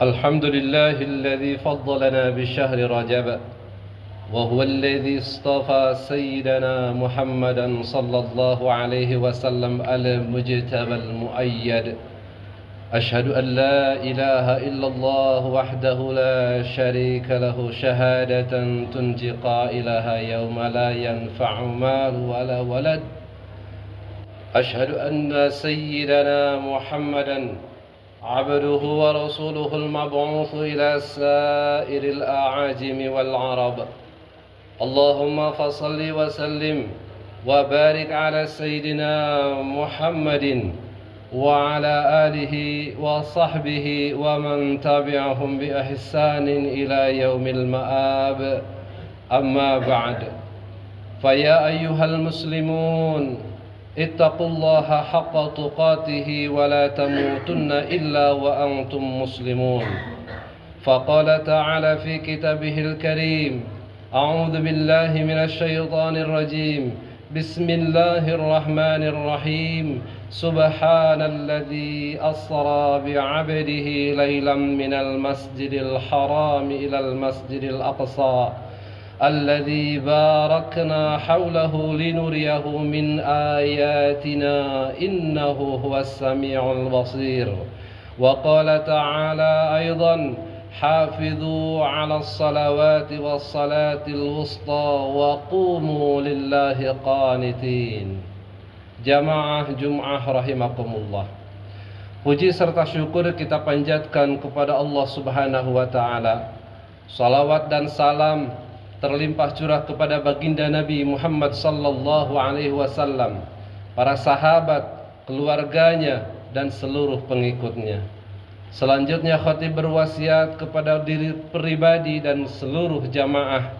الحمد لله الذي فضلنا بشهر رجب، وهو الذي اصطفى سيدنا محمدا صلى الله عليه وسلم المجتبى المؤيد. أشهد أن لا إله إلا الله وحده لا شريك له شهادة تنجي قائلها يوم لا ينفع مال ولا ولد. أشهد أن سيدنا محمدا عبده ورسوله المبعوث إلى سائر الأعاجم والعرب. اللهم فصل وسلم وبارك على سيدنا محمد وعلى آله وصحبه ومن تبعهم بإحسان إلى يوم المآب. أما بعد، فيا أيها المسلمون اتقوا الله حق تقاته ولا تموتن إلا وأنتم مسلمون. فقال تعالى في كتابه الكريم: أعوذ بالله من الشيطان الرجيم، بسم الله الرحمن الرحيم. سبحان الذي أسرى بعبده ليلا من المسجد الحرام إلى المسجد الأقصى الذي باركنا حوله لنريه من آياتنا إنه هو السميع البصير. وقال تعالى أيضا: حافظوا على الصلوات والصلاة الوسطى وقوموا لله قانتين. Jamaah Jum'ah rahimakumullah. Puji serta syukur kita panjatkan kepada Allah Subhanahu wa taala. Salawat dan salam terlimpah curah kepada baginda Nabi Muhammad sallallahu alaihi wasallam, para sahabat, keluarganya dan seluruh pengikutnya. Selanjutnya khatib berwasiat kepada diri pribadi dan seluruh jamaah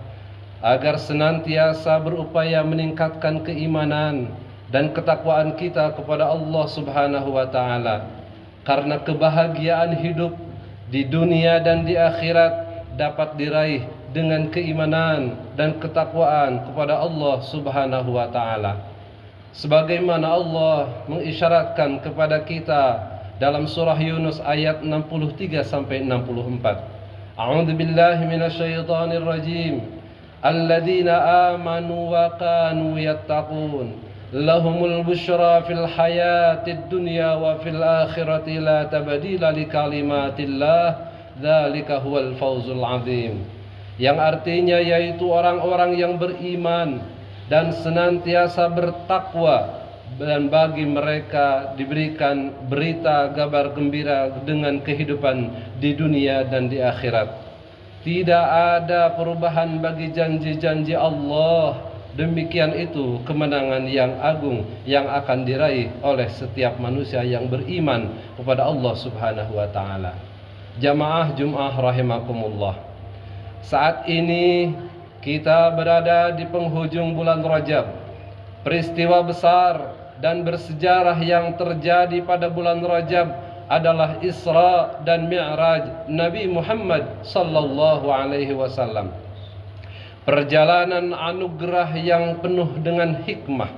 agar senantiasa berupaya meningkatkan keimanan dan ketakwaan kita kepada Allah Subhanahu wa taala, karena kebahagiaan hidup di dunia dan di akhirat dapat diraih dengan keimanan dan ketakwaan kepada Allah Subhanahu wa taala. Sebagaimana Allah mengisyaratkan kepada kita dalam surah Yunus ayat 63 sampai 64. A'udzu billahi minasyaitonir rajim. Alladzina amanu wa kanu yattaqun lahumul busyra fil hayatid dunya wa fil akhirati la tabdila likalimatillah dzalika huwal fawzul azim. Yang artinya yaitu orang-orang yang beriman dan senantiasa bertakwa, dan bagi mereka diberikan berita kabar gembira dengan kehidupan di dunia dan di akhirat. Tidak ada perubahan bagi janji-janji Allah. Demikian itu kemenangan yang agung yang akan diraih oleh setiap manusia yang beriman kepada Allah Subhanahu wa taala. Jamaah Jum'ah rahimakumullah. Saat ini kita berada di penghujung bulan Rajab. Peristiwa besar dan bersejarah yang terjadi pada bulan Rajab adalah Isra dan Mi'raj Nabi Muhammad sallallahu alaihi wasallam. Perjalanan anugerah yang penuh dengan hikmah,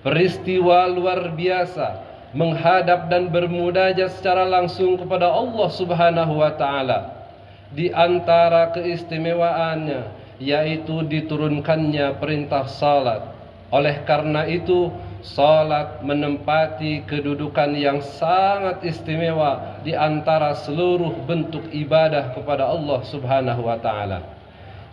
peristiwa luar biasa, menghadap dan bermunajat secara langsung kepada Allah Subhanahu wa taala. Di antara keistimewaannya yaitu diturunkannya perintah salat. Oleh karena itu, salat menempati kedudukan yang sangat istimewa di antara seluruh bentuk ibadah kepada Allah Subhanahu wa taala.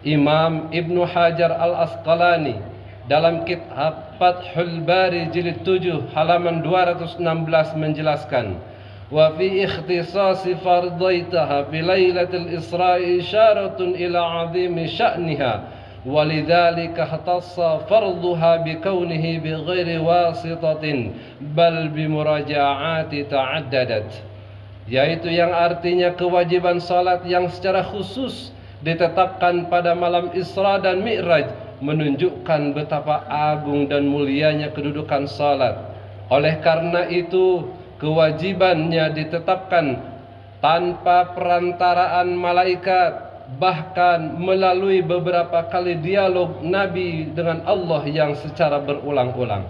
Imam Ibnu Hajar Al-Asqalani dalam kitab Fathul Bari jilid 7 halaman 216 menjelaskan: wa fi ikhtisasi fardaitaha fi lailatul Isra'i isyaratun ila 'azimi sya'niha walidzalika ihtassa farduha bikaunihi bighairi wasitatin bal bimuraja'ati ta'addadat, yaitu yang artinya kewajiban salat yang secara khusus ditetapkan pada malam Isra dan Mi'raj menunjukkan betapa agung dan mulianya kedudukan salat. Oleh karena itu, kewajibannya ditetapkan tanpa perantaraan malaikat, bahkan melalui beberapa kali dialog Nabi dengan Allah yang secara berulang-ulang.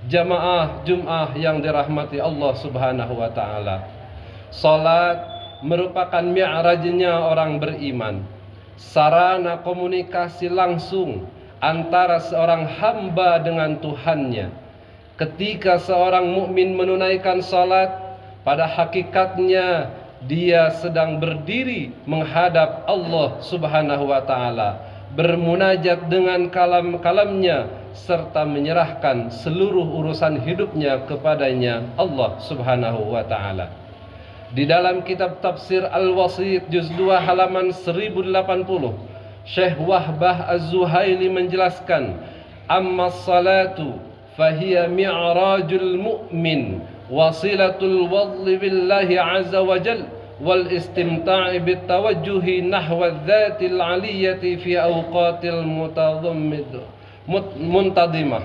Jamaah Jum'ah yang dirahmati Allah Subhanahu wa taala. Salat merupakan mi'rajnya orang beriman, sarana komunikasi langsung antara seorang hamba dengan Tuhannya. Ketika seorang mukmin menunaikan salat, pada hakikatnya dia sedang berdiri menghadap Allah Subhanahu wa taala, bermunajat dengan kalam-kalamnya serta menyerahkan seluruh urusan hidupnya kepadanya Allah Subhanahu wa taala. Di dalam kitab tafsir Al-Wasit juz 2 halaman 1080, Syekh Wahbah Az-Zuhaili menjelaskan, amma salatu fahiya mi'rajul mu'min wasilatul wadli billahi azza wa jal wal istimta'i bitawajjuhi nahwa dhatil aliyati fi awqatil muntadimah.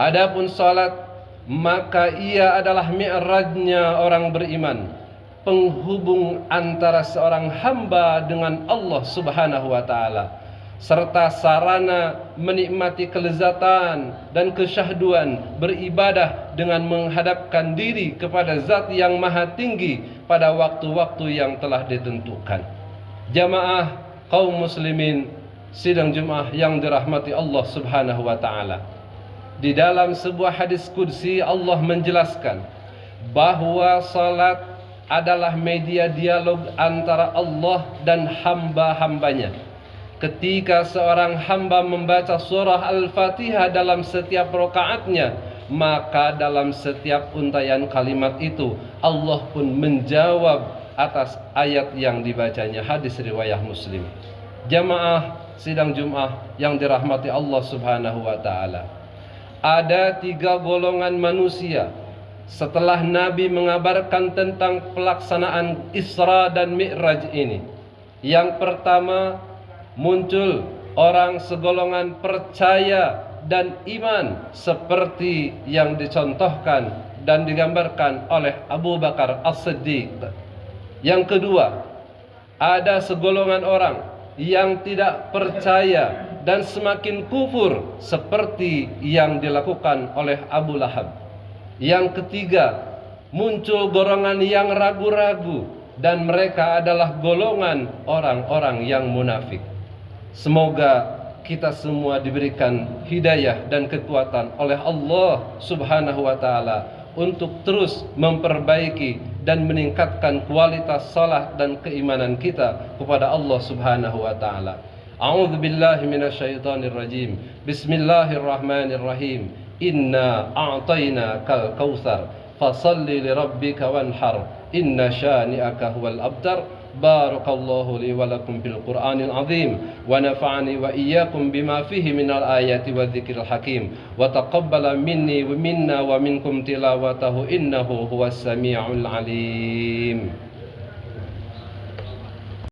Adapun salat, maka ia adalah mi'rajnya orang beriman, penghubung antara seorang hamba dengan Allah Subhanahu wa taala, serta sarana menikmati kelezatan dan kesyahduan beribadah dengan menghadapkan diri kepada Zat yang Maha Tinggi pada waktu-waktu yang telah ditentukan. Jamaah kaum muslimin sidang Jumat yang dirahmati Allah Subhanahu wa taala. Di dalam sebuah hadis qudsi Allah menjelaskan bahwa salat adalah media dialog antara Allah dan hamba-hambanya. Ketika seorang hamba membaca surah Al-Fatihah dalam setiap rakaatnya, maka dalam setiap untayan kalimat itu Allah pun menjawab atas ayat yang dibacanya. Hadis riwayat Muslim. Jamaah sidang Jumat yang dirahmati Allah Subhanahu wa taala. Ada 3 golongan manusia setelah Nabi mengabarkan tentang pelaksanaan Isra dan Mi'raj ini. Yang pertama, muncul orang segolongan percaya dan iman seperti yang dicontohkan dan digambarkan oleh Abu Bakar As-Siddiq. Yang kedua, ada segolongan orang yang tidak percaya dan semakin kufur seperti yang dilakukan oleh Abu Lahab. Yang ketiga, muncul golongan yang ragu-ragu dan mereka adalah golongan orang-orang yang munafik. Semoga kita semua diberikan hidayah dan kekuatan oleh Allah Subhanahu wa taala untuk terus memperbaiki dan meningkatkan kualitas salat dan keimanan kita kepada Allah Subhanahu wa taala. A'udzu billahi minasyaitonir rajim. Bismillahirrahmanirrahim. Inna a'tainakal kautsar fasalli lirabbika wanhar. Inna syani'aka huwal abtar. Barakallahu li wa lakum bil Qur'anil azim wa nafa'ani wa iyyakum bima fihi minal ayati wadh-dhikril hakim wa taqabbala minni wa minna wa minkum tilawatahu innahu huwas samiul alim.